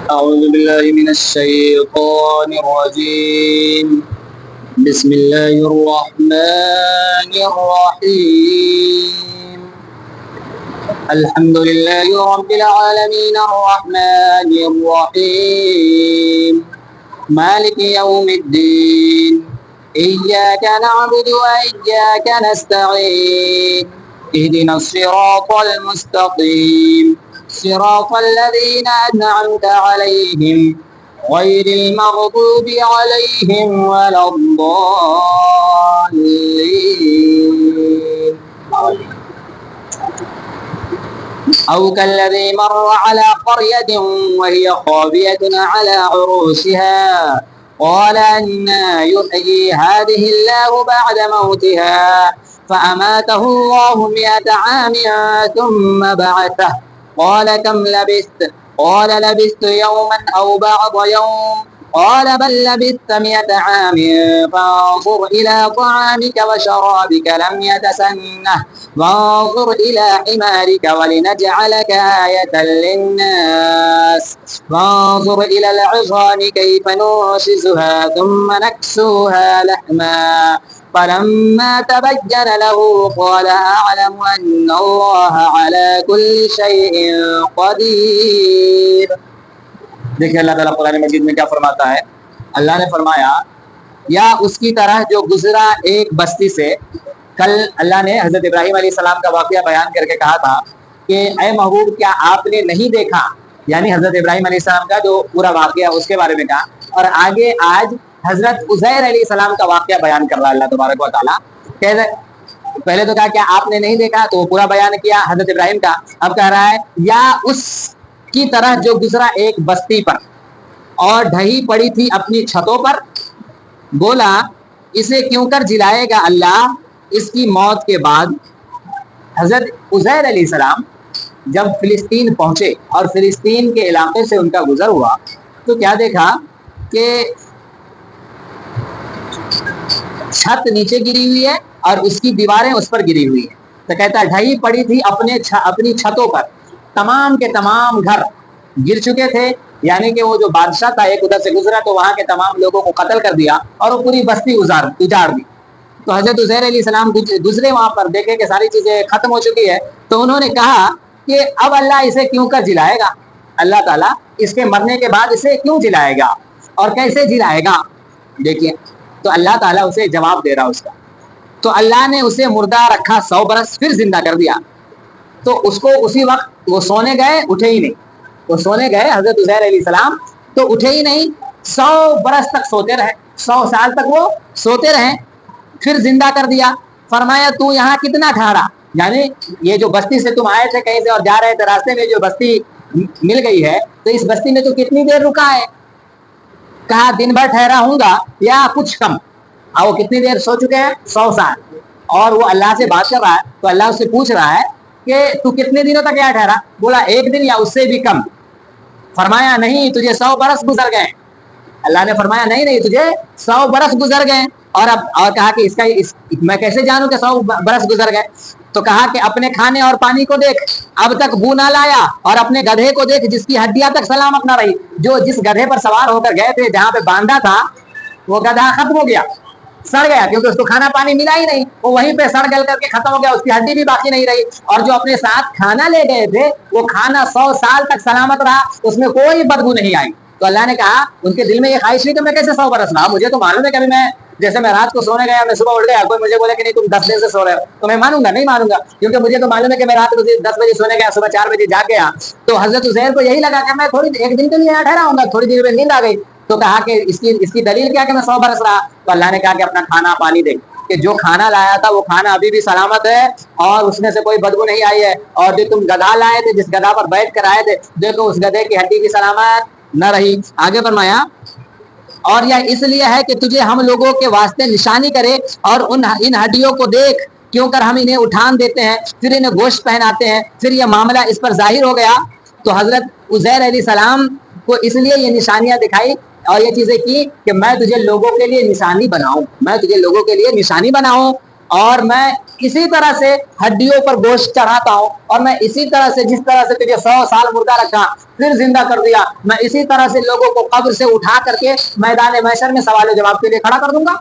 أعوذ بالله من الشيطان الرجيم بسم الله الرحمن الرحيم الحمد لله رب العالمين الرحمن الرحيم مالك يوم الدين إياك نعبد وإياك نستعين اهدنا الصراط المستقيم صراط الذين أنعمت عليهم غير المغضوب عليهم ولا الضالين أو كالذي مر على قرية وهي خاوية على عروشها قال أنى يحيي هذه الله بعد موتها فأماته الله 100 عام ثم بعثه قال كم لبثت قال لبثت يوما أو بعض يوم قال بل لبثت 100 عام فانظر إلى طعامك وشرابك لم يتسنه وانظر إلى حمارك ولنجعلك آية للناس وانظر إلى العظام كيف ننشزها ثم نكسوها لحما فلما تبين له قال أعلم أن الله على كل شيء قدير. دیکھیں اللہ تعالیٰ قرآن مجید میں کیا فرماتا ہے. اللہ نے فرمایا یا اس کی طرح جو گزرا ایک بستی سے. کل اللہ نے حضرت ابراہیم علیہ السلام کا واقعہ بیان کر کے کہا تھا کہ اے محبوب کیا آپ نے نہیں دیکھا, یعنی حضرت ابراہیم علیہ السلام کا جو پورا واقعہ اس کے بارے میں کہا, اور آگے آج حضرت عزیر علیہ السلام کا واقعہ بیان کر رہا ہے اللہ تبارک و تعالیٰ. پہلے تو کہا کہ آپ نے نہیں دیکھا تو پورا بیان کیا حضرت ابراہیم کا. اب کہہ رہا ہے یا اس کی طرح جو گزرا ایک بستی پر اور ڈھہی پڑی تھی اپنی چھتوں پر, بولا اسے کیوں کر جلائے گا اللہ اس کی موت کے بعد. حضرت عزیر علیہ السلام جب فلسطین پہنچے اور فلسطین کے علاقے سے ان کا گزر ہوا تو کیا دیکھا کہ چھت نیچے گری ہوئی ہے اور اس کی دیواریں اس پر گری ہوئی ہیں. تو کہتا ہے ڈھہی پڑی تھی اپنی چھتوں پر, تمام کے تمام گھر گر چکے تھے, یعنی کہ وہ جو بادشاہ تھا ایک ادھر سے گزرا تو وہاں کے تمام لوگوں کو قتل کر دیا اور وہ پوری بستی اجاڑ دی. تو حضرت عزیر علیہ السلام گزرے وہاں پر, دیکھے کہ ساری چیزیں ختم ہو چکی ہے, تو انہوں نے کہا کہ اب اللہ اسے کیوں کر جلائے گا, اللہ تعالیٰ اس کے مرنے کے بعد اسے کیوں جلائے گا اور کیسے جلائے گا. دیکھیے تو اللہ تعالیٰ اسے جواب دے رہا اس کا. تو اللہ نے اسے مردہ رکھا 100 برس, پھر زندہ کر دیا. تو اس کو اسی وقت وہ سونے گئے, اٹھے ہی نہیں. وہ سونے گئے حضرت عزیر علیہ السلام تو اٹھے ہی نہیں, 100 برس تک سوتے رہے, 100 سال تک وہ سوتے رہے, پھر زندہ کر دیا. فرمایا تو یہاں کتنا ٹھہرا, یعنی یہ جو بستی سے تم آئے تھے کہیں سے اور جا رہے تھے, راستے میں جو بستی مل گئی ہے تو اس بستی میں تو کتنی دیر رکا ہے. کہا دن بھر ٹھہرا ہوں گا یا کچھ کم. وہ کتنی دیر سو چکے ہیں, 100 سال. اور وہ اللہ سے بات کر رہا ہے تو اللہ اس سے پوچھ رہا ہے کہ تو کتنے دنوں تک یہاں ٹھہرا. بولا 1 دن یا اس سے بھی کم. فرمایا نہیں تجھے 100 برس گزر گئے. اللہ نے فرمایا نہیں تجھے 100 برس گزر گئے. اور کہا کہ میں کیسے جانوں کہ 100 برس گزر گئے. تو کہا کہ اپنے کھانے اور پانی کو دیکھ, اب تک بو نہ لایا, اور اپنے گدھے کو دیکھ جس کی ہڈیاں تک سلامت نہ رہی. جو جس گدھے پر سوار ہو کر گئے تھے جہاں پہ باندھا تھا وہ گدھا ختم ہو گیا, سڑ گیا, کیونکہ اس کو کھانا پانی ملا ہی نہیں, وہ وہیں پہ سڑ گل کر کے ختم ہو گیا, اس کی ہڈی بھی باقی نہیں رہی. اور جو اپنے ساتھ کھانا لے گئے تھے وہ کھانا 100 سال تک سلامت رہا, اس میں کوئی بدبو نہیں آئی. تو اللہ نے کہا ان کے دل میں یہ خواہش نہیں کہ میں کیسے 100 برس رہا. مجھے تو معلوم ہے کہ میں جیسے میں رات کو سونے گیا, میں صبح اٹھ گیا, کوئی مجھے بولے کہ نہیں تم 10 بجے سے سو رہے ہو, تو میں مانوں گا نہیں مانوں گا, کیونکہ مجھے تو معلوم ہے کہ میں رات کو 10 بجے سونے گیا, صبح 4 بجے جاگ گیا. تو حضرت عزیر کو یہی لگا کہ میں تھوڑی 1 دن کے لیے یہاں ٹھہرا ہوں گا, تھوڑی دیر میں نیند آ گئی. تو کہا کہ اس کی دلیل کیا کہ میں 100 برس رہا. تو اللہ نے کہا کہ اپنا کھانا پانی دیکھ, کہ جو کھانا لایا تھا وہ کھانا ابھی بھی سلامت ہے اور اس میں سے کوئی بدبو نہیں آئی ہے. اور جو تم گدھا لائے تھے, جس گدھا پر بیٹھ کر آئے تھے, دیکھو اس گدھے کی ہڈی بھی سلامت نہ رہی. آگے فرمایا اور یہ اس لیے ہے کہ تجھے ہم لوگوں کے واسطے نشانی کرے, اور ان ہڈیوں کو دیکھ کیوں کر ہم انہیں اٹھان دیتے ہیں, پھر انہیں گوشت پہناتے ہیں, پھر یہ معاملہ اس پر ظاہر ہو گیا. تو حضرت عزیر علیہ السلام کو اس لیے یہ نشانیاں دکھائی اور یہ چیزیں کی کہ میں تجھے لوگوں کے لیے نشانی بناؤں, میں تجھے لوگوں کے لیے نشانی بناؤں. اور میں اسی طرح سے ہڈیوں پر گوشت چڑھاتا ہوں، اور میں اسی طرح سے جس طرح سے تجھے 100 سال مردہ رکھا پھر زندہ کر دیا، میں اسی طرح سے لوگوں کو قبر سے اٹھا کر کے میدان محشر میں سوال و جواب کے لیے کھڑا کر دوں گا۔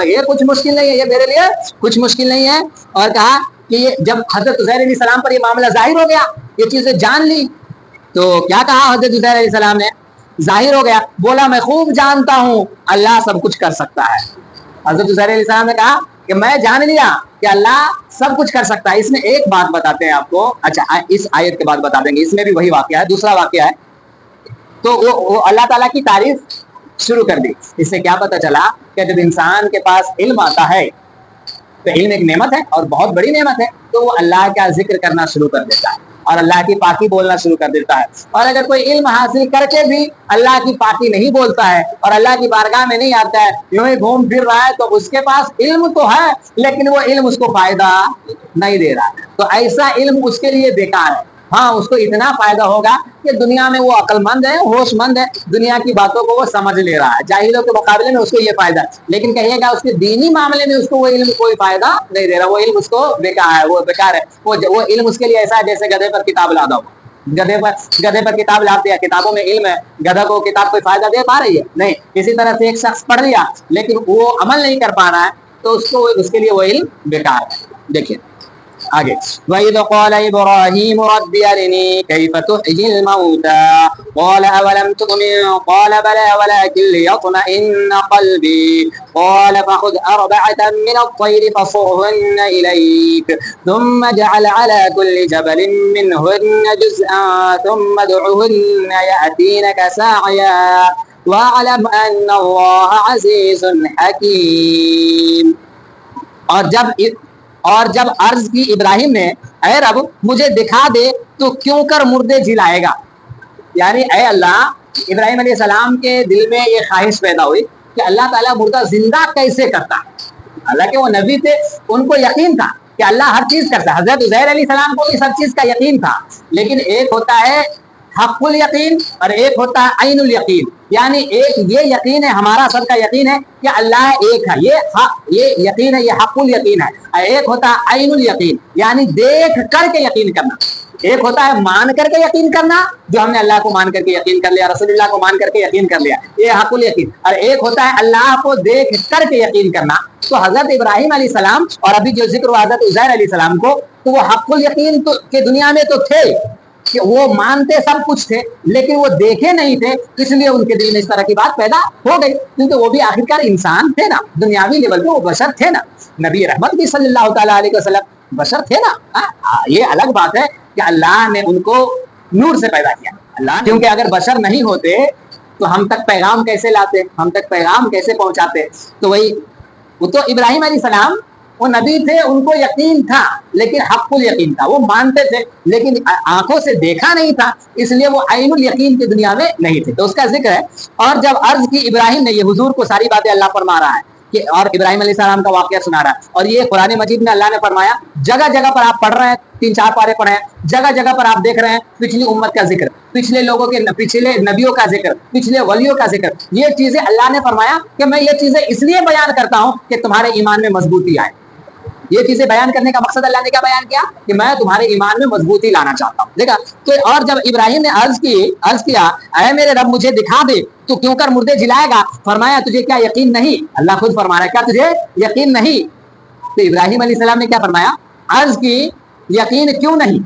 یہ کچھ مشکل نہیں ہے، یہ میرے لیے کچھ مشکل نہیں ہے۔ اور کہا کہ یہ جب حضرت عزیر علیہ السلام پر یہ معاملہ ظاہر ہو گیا، یہ چیزیں جان لی، تو کیا کہا حضرت عزیر علیہ السلام نے؟ ظاہر ہو گیا، بولا میں خوب جانتا ہوں اللہ سب کچھ کر سکتا ہے۔ حضرت عزیر علیہ السلام نے کہا کہ میں جان لیا کہ اللہ سب کچھ کر سکتا ہے۔ اس میں ایک بات بتاتے ہیں آپ کو، اچھا اس آیت کے بعد بتا دیں گے، اس میں بھی وہی واقعہ ہے، دوسرا واقعہ ہے۔ تو وہ اللہ تعالیٰ کی تعریف شروع کر دی۔ اس سے کیا پتہ چلا کہ جب انسان کے پاس علم آتا ہے تو علم ایک نعمت ہے اور بہت بڑی نعمت ہے، تو وہ اللہ کا ذکر کرنا شروع کر دیتا ہے اور اللہ کی پاکی بولنا شروع کر دیتا ہے۔ اور اگر کوئی علم حاصل کر کے بھی اللہ کی پاکی نہیں بولتا ہے اور اللہ کی بارگاہ میں نہیں آتا ہے، یوں ہی گھوم پھر رہا ہے، تو اس کے پاس علم تو ہے لیکن وہ علم اس کو فائدہ نہیں دے رہا ہے، تو ایسا علم اس کے لیے بیکار ہے۔ ہاں اس کو اتنا فائدہ ہوگا کہ دنیا میں وہ عقل مند ہے، ہوش مند ہے، دنیا کی باتوں کو وہ سمجھ لے رہا ہے، جاہلوں کے مقابلے میں اس کو یہ فائدہ ہے۔ لیکن کہیے گا اس کے دینی معاملے میں اس کو وہ علم کوئی فائدہ نہیں دے رہا، وہ علم اس کو بیکار ہے، وہ بیکار ہے، وہ علم اس کے لیے ایسا ہے جیسے گدھے پر کتاب لادا ہو۔ گدھے پر کتاب لاتے ہیں، کتابوں میں علم ہے، گدھا کو کتاب کوئی فائدہ دے پا رہی ہے؟ نہیں۔ اسی طرح سے ایک شخص پڑھ لیا لیکن وہ عمل نہیں کر پا رہا ہے، تو اس کے لیے وہ علم بیکار ہے۔ دیکھیے آگے، وَإِذْ قَالَ إِبْرَاهِيمُ رَبِّ أَرِنِي كَيْفَ تُحْيِي الْمَوْتَىٰ قَالَ أَوَلَمْ تُؤْمِن قَالَ بَلَىٰ وَلَٰكِن لِّيَطْمَئِنَّ قَلْبِي قَالَ فَخُذْ أَرْبَعَةً مِّنَ الطَّيْرِ فَصُرْهُنَّ إِلَيْكَ ثُمَّ اجْعَلْ عَلَىٰ كُلِّ جَبَلٍ مِّنْهُنَّ جُزْءًا ثُمَّ ادْعُهُنَّ يَأْتِينَكَ سَعْيًا وَاعْلَمْ أَنَّ اللَّهَ عَزِيزٌ حَكِيمٌ۔ اور جب عرض کی ابراہیم نے، اے رب مجھے دکھا دے تو کیوں کر مردے جلائے گا، یعنی اے اللہ، ابراہیم علیہ السلام کے دل میں یہ خواہش پیدا ہوئی کہ اللہ تعالیٰ مردہ زندہ کیسے کرتا ہے۔ حالانکہ وہ نبی تھے، ان کو یقین تھا کہ اللہ ہر چیز کرتا ہے، حضرت عزیر علیہ السلام کو بھی سب چیز کا یقین تھا، لیکن ایک ہوتا ہے حق الیقین اور ایک ہوتا ہے عین الیقین، یعنی ایک یہ یقین ہے، ہمارا سب کا یقین ہے کہ اللہ ایک ہے، یہ یقین ہے، یہ حق الیقین ہے۔ ایک ہوتا ہے عین الیقین، یعنی دیکھ کر کے یقین کرنا۔ ایک ہوتا ہے مان کر کے یقین کرنا، جو ہم نے اللہ کو مان کر کے یقین کر لیا، رسول اللہ کو مان کر کے یقین کر لیا، یہ حق الیقین۔ اور ایک ہوتا ہے اللہ کو دیکھ کر کے یقین کرنا۔ تو حضرت ابراہیم علیہ السلام اور ابھی جو ذکر ہوا حضرت عزیر علیہ السلام کو، تو وہ حق الیقین کے دنیا میں تو تھے کہ وہ مانتے سب کچھ تھے، لیکن وہ دیکھے نہیں تھے، اس لیے ان کے دل میں اس طرح کی بات پیدا ہو گئی، کیونکہ وہ بھی آخرکار انسان تھے نا، دنیاوی لیول پہ وہ بشر تھے نا، نبی رحمت بھی صلی اللہ تعالیٰ علیہ وسلم بشر تھے نا۔ یہ الگ بات ہے کہ اللہ نے ان کو نور سے پیدا کیا، اللہ، کیونکہ اگر بشر نہیں ہوتے تو ہم تک پیغام کیسے لاتے، ہم تک پیغام کیسے پہنچاتے؟ تو وہی، وہ تو ابراہیم علیہ السلام وہ نبی تھے، ان کو یقین تھا لیکن حق الیقین تھا، وہ مانتے تھے لیکن آنکھوں سے دیکھا نہیں تھا، اس لیے وہ عین الیقین کی دنیا میں نہیں تھے، تو اس کا ذکر ہے۔ اور جب عرض کی ابراہیم نے، یہ حضور کو ساری باتیں اللہ فرما رہا ہے کہ، اور ابراہیم علیہ السلام کا واقعہ سنا رہا ہے، اور یہ قرآن مجید میں اللہ نے فرمایا، جگہ جگہ پر آپ پڑھ رہے ہیں، 3-4 پارے پڑھے ہیں، جگہ جگہ پر آپ دیکھ رہے ہیں پچھلی امت کا ذکر، پچھلے لوگوں کے، پچھلے نبیوں کا ذکر، پچھلے ولیوں کا ذکر، یہ چیزیں اللہ نے فرمایا کہ میں یہ چیزیں اس لیے بیان کرتا ہوں کہ تمہارے ایمان میں مضبوطی آئے۔ یہ چیزیں بیان کرنے کا مقصد اللہ نے کیا بیان کیا کہ میں تمہارے ایمان میں مضبوطی لانا چاہتا ہوں، دیکھا تو۔ اور جب ابراہیم نے عرض کیا اے میرے رب مجھے دکھا دے تو کیوں کر مردے جلائے گا، فرمایا تجھے کیا یقین نہیں، اللہ خود فرما رہا ہے کیا تجھے یقین نہیں؟ تو ابراہیم علیہ السلام نے کیا فرمایا، عرض کی یقین کیوں نہیں،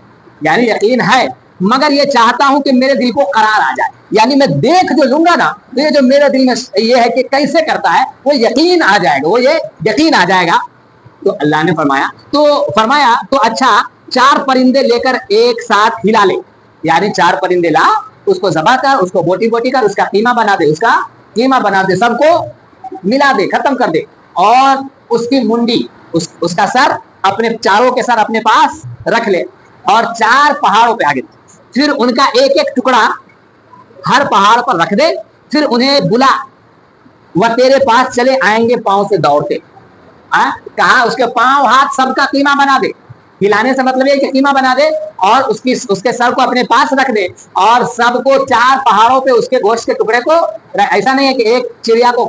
یعنی یقین ہے مگر یہ چاہتا ہوں کہ میرے دل کو قرار آ جائے، یعنی میں دیکھ جو لوں گا نا تو یہ جو میرے دل میں یہ ہے کہ کیسے کرتا ہے، وہ یقین آ جائے گا، وہ یہ یقین آ جائے گا۔ تو اللہ نے فرمایا تو اچھا 4 پرندے لے کر ایک ساتھ ہلا لے، یعنی 4 پرندے لا، اس کو ذبح کر، اس کو بوٹی بوٹی کر، اس کا قیمہ بنا دے، اس کا قیمہ بنا دے، سب کو ملا دے، ختم کر دے، اور اس کی منڈی، اس کا سر، اپنے چاروں کے سر اپنے پاس رکھ لے، اور 4 پہاڑوں پہ آگے، پھر ان کا ایک ایک ٹکڑا ہر پہاڑ پر رکھ دے، پھر انہیں بلا، وہ تیرے پاس چلے آئیں گے پاؤں سے دوڑتے۔ کہا اس کے پاؤں ہاتھ سب کا قیمہ بنا دے، ہلانے سے مطلب یہ کہ قیمہ بنا دے، اور اس کے سر کو اپنے پاس رکھ دے، اور سب کو 4 پہاڑوں پہ اس کے گوشت کے ٹکڑے کو، ایسا نہیں ہے کہ ایک چڑیا کو